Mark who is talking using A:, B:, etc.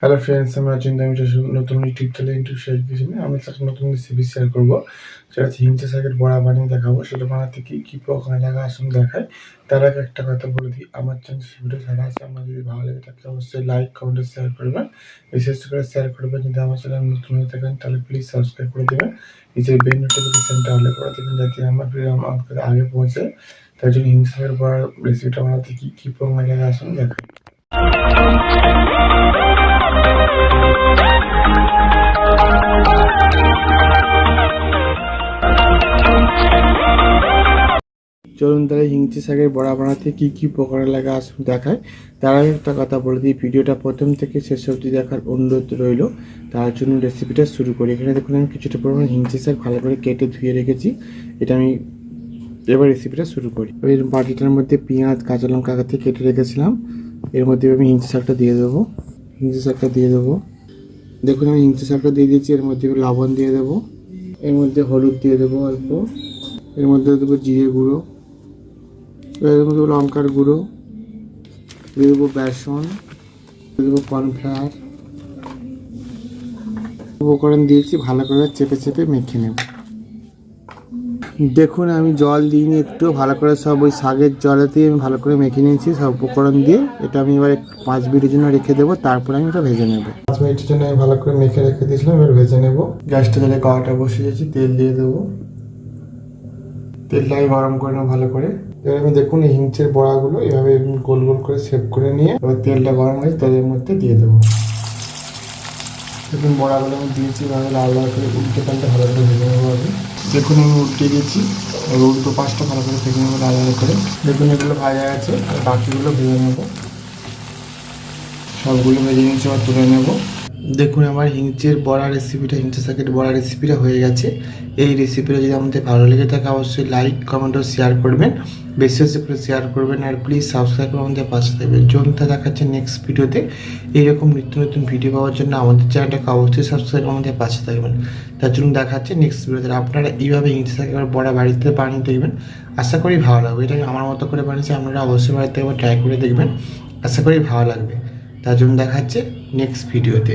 A: Hello friends, আমি অচিন্ত। আমি নতুন ইউটিউব চ্যানেল ইউটিউব শেয়ার দিয়েছি। আমি একটা নতুন রেসিপি শেয়ার করবো, সেটা হচ্ছে হিংচে শাকের বড়া বানিয়ে দেখাবো। সেটা বানাতে কি কি উপকরণ লাগে আসুন দেখায়। তার আগে একটা কথা বলে দিই, আমার চ্যানেল ভিডিও ছাড়া আছে। আমার যদি ভালো লাগে থাকে অবশ্যই লাইক কমেন্টে শেয়ার করবেন, বিশেষ করে শেয়ার করবেন। যদি আমার চ্যানেল নতুন হয়ে থাকেন তাহলে প্লিজ সাবস্ক্রাইব করে দেবেন, নিজের বেল নোটিফিকেশনটা অলে করে দেবেন যাতে আমার ভিডিও আমার কাছে আগে পৌঁছে। তার জন্য হিংচে শাকের বড়া রেসিপিটা বানাতে কি কি উপকরণ লাগে আসুন দেখায়। চলুন তাহলে হিংচে শাকের বড়া বানাতে কী কী উপকরণ লাগে আসুন দেখায়। তার আগে একটা কথা বলে দিই, ভিডিওটা প্রথম থেকে শেষ অবধি দেখার অনুরোধ রইল। তার জন্য রেসিপিটা শুরু করি। এখানে দেখুন আমি কিছুটা পরিমাণ হিংচে শাক ভালো করে কেটে ধুয়ে রেখেছি। এটা আমি এবার রেসিপিটা শুরু করি। ওই বাটিটার মধ্যে পেঁয়াজ কাঁচা লঙ্কা আগে থেকে কেটে রেখেছিলাম, এর মধ্যে আমি হিংচে শাকটা দিয়ে দেবো। দেখুন আমি হিংচে শাকটা দিয়ে দিয়েছি। এর মধ্যে লবণ দিয়ে দেবো, এর মধ্যে হলুদ দিয়ে দেবো অল্প, এর মধ্যে দেবো জিরে গুঁড়ো, এর মধ্যে লঙ্কার গুঁড়ো দিয়ে দেবো, বেসন দিয়ে দেবো, কর্নফ্লাওয়ার উপকরণ দিয়েছি। ভালো করে চেপে চেপে মেখে নেব। দেখুন আমি জল দিইনি, একটু ভালো করে সব ওই শাকের জলেতেই আমি ভালো করে মেখে নিয়েছি সব উপকরণ দিয়ে। এটা আমি এবার 5 মিনিটের জন্য রেখে দেবো, তারপর আমি এটা ভেজে নেব। 5 মিনিটের জন্য আমি ভালো করে মেখে রেখে দিয়েছিলাম, এবার ভেজে নেব। গ্যাসটা তাহলে কড়াটা বসিয়েছি, তেল দিয়ে দেবো। তেলটা আমি গরম করে নেব ভালো করে। এবার আমি দেখুন এই হিংচের বড়াগুলো এভাবে গোল গোল করে শেপ করে নিয়ে এবার তেলটা গরম হয়ে তেলের মধ্যে দিয়ে দেবো। দেখুন বড়াগুলো আমি দিয়েছি, এভাবে লাল লাল করে উল্টে পাল্টে ভালো করে ভেজে নেবো আগে। দেখুন আমি উল্টে দিয়েছি, উল্টো পাশটা ভালো করে ভেজে নেবো লাল লাল করে। দেখুন এগুলো ভাজা আছে, আর বাকিগুলো ভেজে নেবো। সবগুলো ভেজে নিয়েছি, আবার তুলে নেবো। দেখুন আমার হিংচের বড়া রেসিপিটা, হিংচে শাকের বড়া রেসিপিটা হয়ে গেছে। এই রেসিপিটা যদি আমাদের ভালো লেগে থাকে অবশ্যই লাইক কমেন্ট ও শেয়ার করবেন, বেশি বেশি করে শেয়ার করবেন। আর প্লিজ সাবস্ক্রাইব করে আমাদের পাশে থাকবেন। জনতা দেখাচ্ছে নেক্সট ভিডিওতে। এইরকম নিত্য নতুন ভিডিও পাওয়ার জন্য আমাদের চ্যানেলটাকে অবশ্যই সাবস্ক্রাইব করে আমাদের পাশে থাকবেন। তার জন্য দেখাচ্ছে নেক্সট ভিডিওতে। আপনারা এইভাবে হিংচে শাকের বড়া বাড়িতে বানিয়ে দেখবেন, আশা করি ভালো লাগবে। এটা আমি আমার মতো করে বানিয়েছি, আপনারা অবশ্যই বাড়িতে একবার ট্রাই করে দেখবেন, আশা করি ভালো লাগবে। তার জন্য দেখাচ্ছে নেক্সট ভিডিওতে।